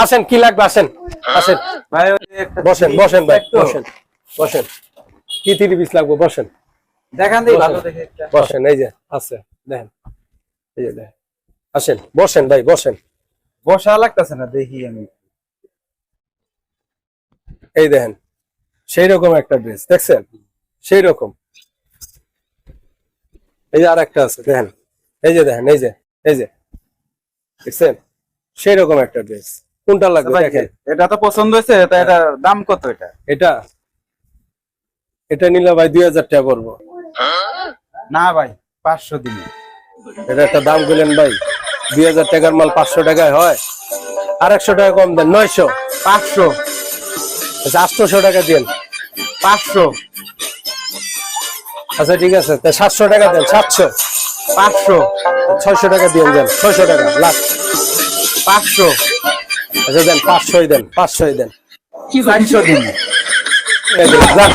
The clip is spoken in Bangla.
আসেন, কি লাগবে আসেন, আসেন ভাই বসেন বসেন ভাই, বসেন বসেন। কি 3 পিস লাগবে? বসেন দেখান দিই ভালো দেখে একটা। বসেন, এই যে আছে দেখেন, এই যে দেখেন, আসেন বসেন ভাই বসেন। বসা লাগতেছে না, দেখি আমি। এই দেখেন সেই রকম একটা ড্রেস দেখছেন, সেই রকম। এই যে আর একটা আছে দেখেন, এই যে দেখেন, এই যে এই যে দেখছেন, সেই রকম একটা ড্রেস। কোনটা লাগবে ভাই দেখেন। এটা তো পছন্দ হয়েছে, তা এটা দাম কত এটা? এটা এটা নিলে ভাই 2000 টাকা পড়বো। না ভাই 500 দিন। এটা একটা দাম বললেন ভাই, 2000 টাকার মাল 500 টাকায় হয়? আর 100 টাকা কম দেন, 900। 500 আচ্ছা 800 টাকা দেন। 500 আচ্ছা ঠিক আছে, তা 700 টাকা দেন, 700। 500 600 টাকা দিয়ে দেন, 600 টাকা লাস্ট। 500 আচ্ছা দেন 500 দেন, 500 দেন। 400 দিন। এই দেন, যান।